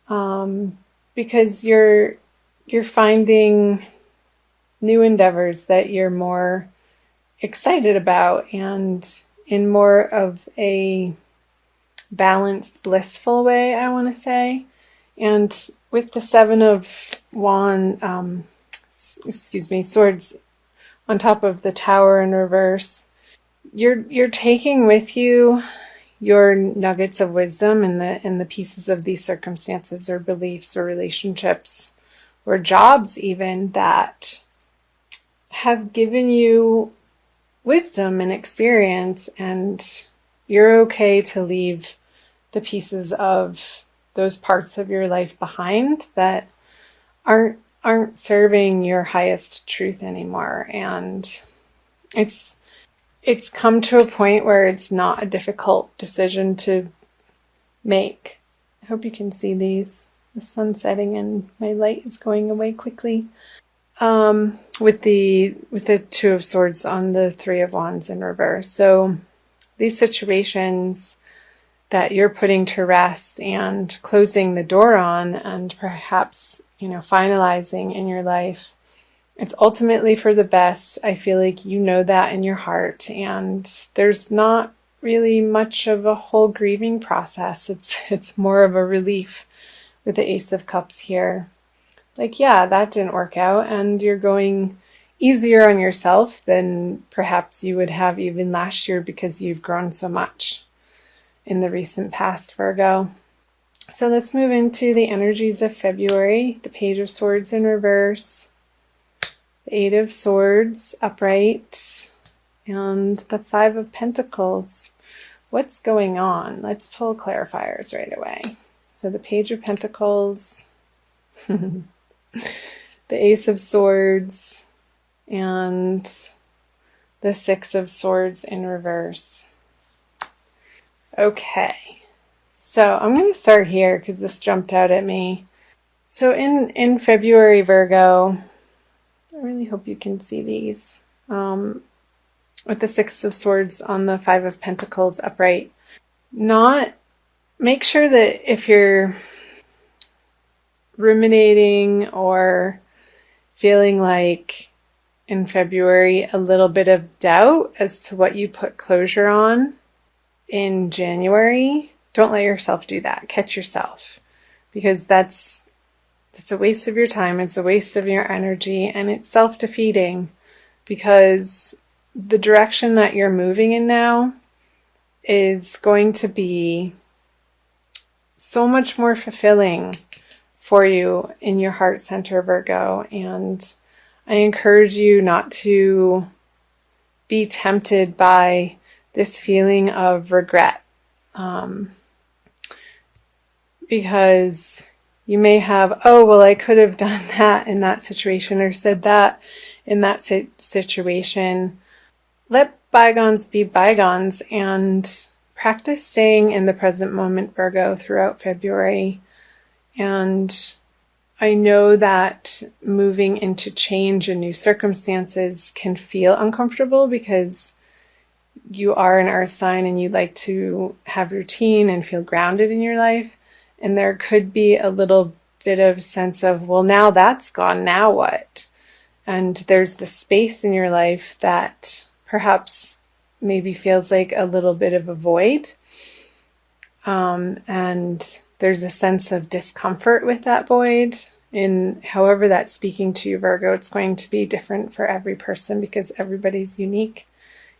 because you're finding new endeavors that you're more excited about and in more of a balanced, blissful way, I want to say. And with the Seven of Swords on top of the Tower in reverse, you're taking with you your nuggets of wisdom and the pieces of these circumstances or beliefs or relationships or jobs even that have given you wisdom and experience, and you're okay to leave the pieces of those parts of your life behind that aren't serving your highest truth anymore. And it's come to a point where it's not a difficult decision to make. I hope you can see these. The sun's setting and my light is going away quickly. With the Two of Swords on the Three of Wands in reverse. So these situations that you're putting to rest and closing the door on and perhaps, finalizing in your life, it's ultimately for the best. I feel like you know that in your heart, and there's not really much of a whole grieving process. It's more of a relief with the Ace of Cups here. Like, yeah, that didn't work out, and you're going easier on yourself than perhaps you would have even last year because you've grown so much in the recent past, Virgo. So let's move into the energies of February. The Page of Swords in reverse, the Eight of Swords upright, and the Five of Pentacles. What's going on? Let's pull clarifiers right away. So the Page of Pentacles, the Ace of Swords, and the Six of Swords in reverse. Okay, so I'm going to start here because this jumped out at me. So in February, Virgo, I really hope you can see these, with the Six of Swords on the Five of Pentacles upright. Make sure that if you're ruminating or feeling like in February a little bit of doubt as to what you put closure on in January, don't let yourself do that. Catch yourself, because that's a waste of your time. It's a waste of your energy, and it's self-defeating, because the direction that you're moving in now is going to be so much more fulfilling for you in your heart center, Virgo. And I encourage you not to be tempted by this feeling of regret, because you may have, oh, well, I could have done that in that situation or said that in that situation. Let bygones be bygones and practice staying in the present moment, Virgo, throughout February. And I know that moving into change and new circumstances can feel uncomfortable because you are an earth sign and you like to have routine and feel grounded in your life. And there could be a little bit of sense of, well, now that's gone, now what? And there's the space in your life that perhaps maybe feels like a little bit of a void. And there's a sense of discomfort with that void. And however that's speaking to you, Virgo, it's going to be different for every person because everybody's unique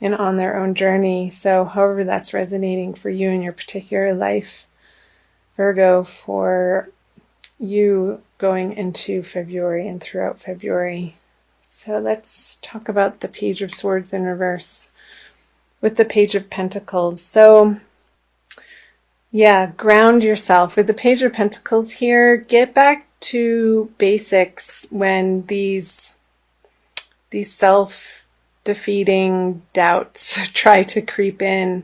and on their own journey. So however that's resonating for you in your particular life, Virgo, for you going into February and throughout February. So let's talk about the Page of Swords in reverse with the Page of Pentacles. So yeah, ground yourself. With the Page of Pentacles here, get back to basics when these self-defeating doubts try to creep in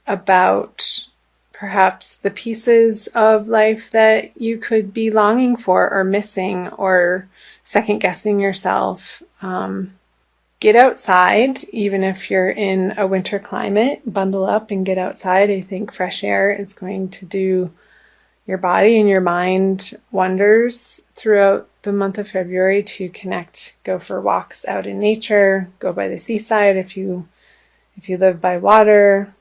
about perhaps the pieces of life that you could be longing for or missing or second-guessing yourself. Get outside, even if you're in a winter climate. Bundle up and get outside. I think fresh air is going to do your body and your mind wonders throughout the month of February to connect. Go for walks out in nature, go by the seaside if you live by water,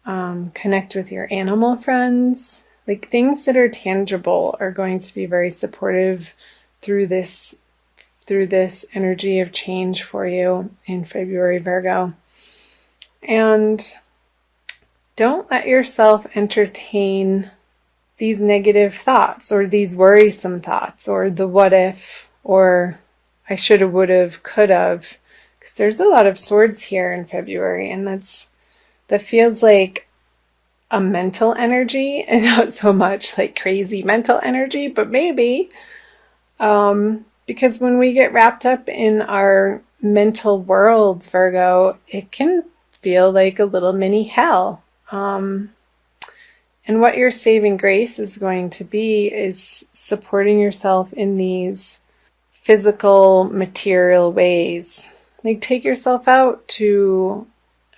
connect with your animal friends. Like, things that are tangible are going to be very supportive through this energy of change for you in February, Virgo. And don't let yourself entertain these negative thoughts or these worrisome thoughts or the what if or I should have, would have, could have, because there's a lot of swords here in February, and that feels like a mental energy and not so much like crazy mental energy, but maybe because when we get wrapped up in our mental worlds, Virgo, it can feel like a little mini hell. And what your saving grace is going to be is supporting yourself in these physical, material ways. Like, take yourself out to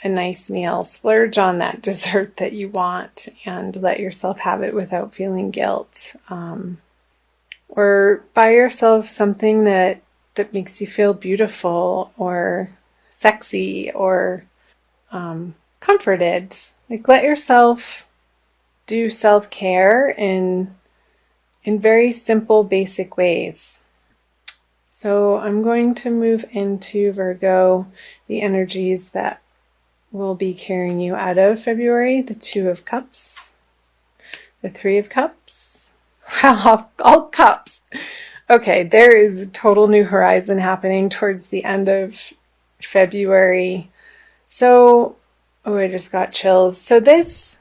a nice meal, splurge on that dessert that you want, and let yourself have it without feeling guilt. Or buy yourself something that makes you feel beautiful or sexy or comforted. Like, let yourself do self-care in very simple, basic ways. So I'm going to move into, Virgo, the energies that will be carrying you out of February. The Two of Cups, the Three of Cups. Wow, all cups. Okay, there is a total new horizon happening towards the end of February. So, oh, I just got chills. So this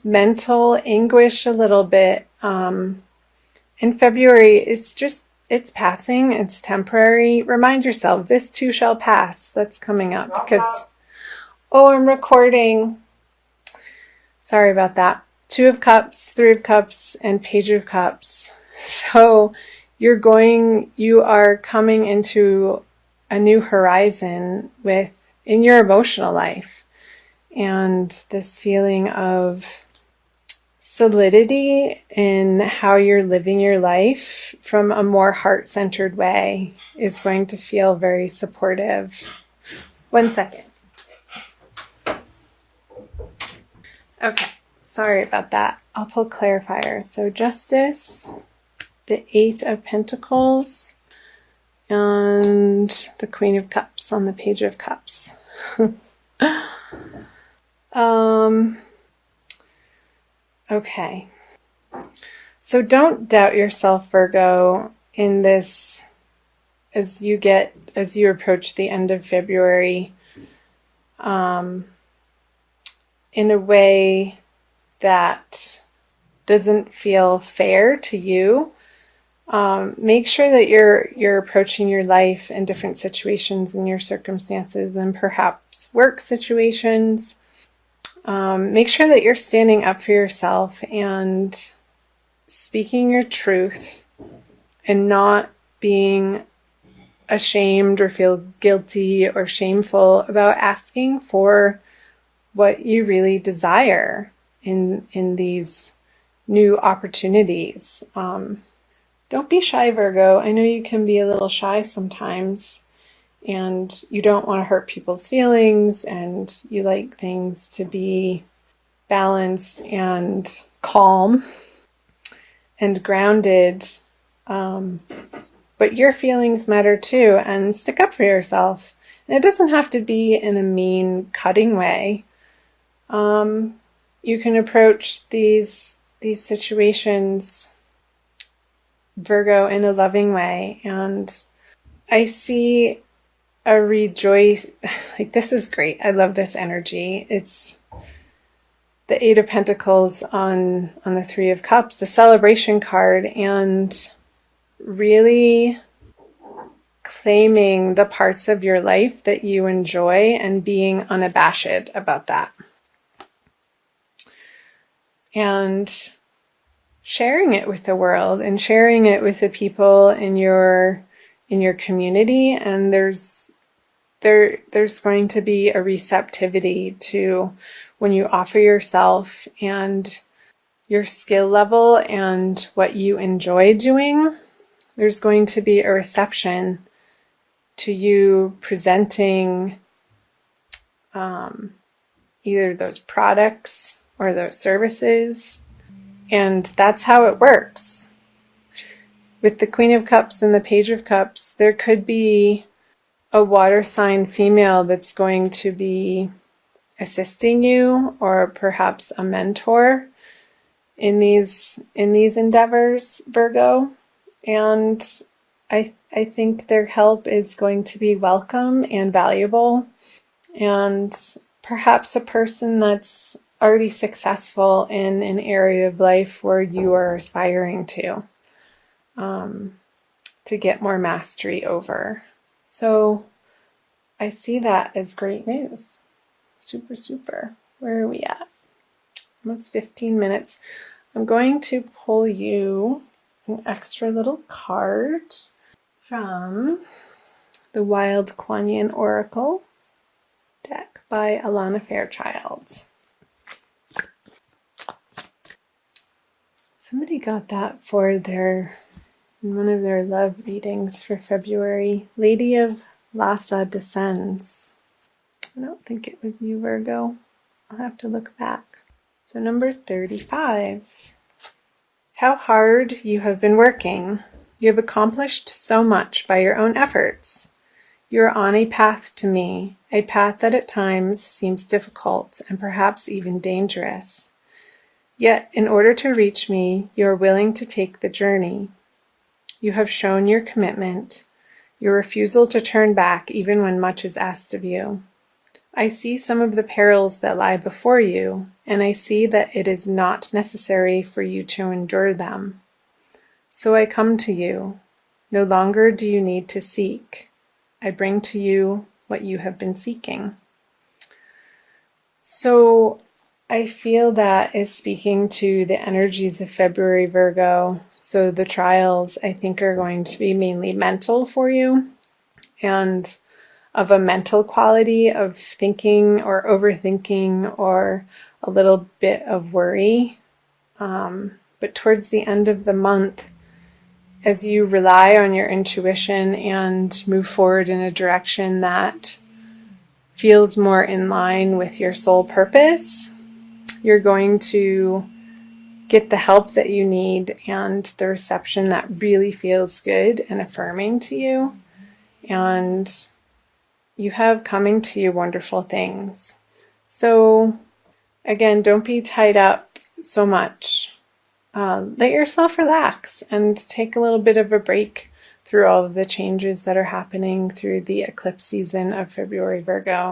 mental anguish a little bit in February, it's passing, it's temporary. Remind yourself, this too shall pass. That's coming up because, oh, I'm recording. Sorry about that. Two of Cups, Three of Cups, and Page of Cups. So you are coming into a new horizon in your emotional life. And this feeling of solidity in how you're living your life from a more heart-centered way is going to feel very supportive. 1 second. Okay, sorry about that. I'll pull clarifier. So Justice, the Eight of Pentacles, and the Queen of Cups on the Page of Cups. Okay. So don't doubt yourself, Virgo, in this as you approach the end of February, in a way that doesn't feel fair to you. Make sure that you're approaching your life in different situations and your circumstances and perhaps work situations. Make sure that you're standing up for yourself and speaking your truth and not being ashamed or feel guilty or shameful about asking for what you really desire in these new opportunities. Don't be shy, Virgo. I know you can be a little shy sometimes, and you don't want to hurt people's feelings, and you like things to be balanced and calm and grounded. But your feelings matter too, and stick up for yourself. And it doesn't have to be in a mean, cutting way. You can approach these situations, Virgo, in a loving way. And I see a rejoice. Like, this is great. I love this energy. It's the Eight of Pentacles on the Three of Cups, the celebration card, and really claiming the parts of your life that you enjoy and being unabashed about that. And sharing it with the world and sharing it with the people in your community. And there's going to be a receptivity to when you offer yourself and your skill level and what you enjoy doing, there's going to be a reception to you presenting either those products or those services. And that's how it works. With the Queen of Cups and the Page of Cups, there could be a water sign female that's going to be assisting you, or perhaps a mentor in these endeavors, Virgo. And I think their help is going to be welcome and valuable. And perhaps a person that's already successful in an area of life where you are aspiring to get more mastery over. So I see that as great news. Super, super. Where are we at? Almost 15 minutes. I'm going to pull you an extra little card from the Wild Kuan Yin Oracle deck by Alana Fairchild. Somebody got that for in one of their love readings for February. Lady of Lhasa descends. I don't think it was you, Virgo. I'll have to look back. So number 35. How hard you have been working. You have accomplished so much by your own efforts. You are on a path to me, a path that at times seems difficult and perhaps even dangerous. Yet, in order to reach me, you are willing to take the journey. You have shown your commitment, your refusal to turn back even when much is asked of you. I see some of the perils that lie before you, and I see that it is not necessary for you to endure them. So I come to you. No longer do you need to seek. I bring to you what you have been seeking. So I feel that is speaking to the energies of February, Virgo. So the trials, I think, are going to be mainly mental for you, and of a mental quality of thinking or overthinking or a little bit of worry. But towards the end of the month, as you rely on your intuition and move forward in a direction that feels more in line with your soul purpose, you're going to get the help that you need and the reception that really feels good and affirming to you. And you have coming to you wonderful things. So again, don't be tied up so much. Let yourself relax and take a little bit of a break through all of the changes that are happening through the eclipse season of February, Virgo.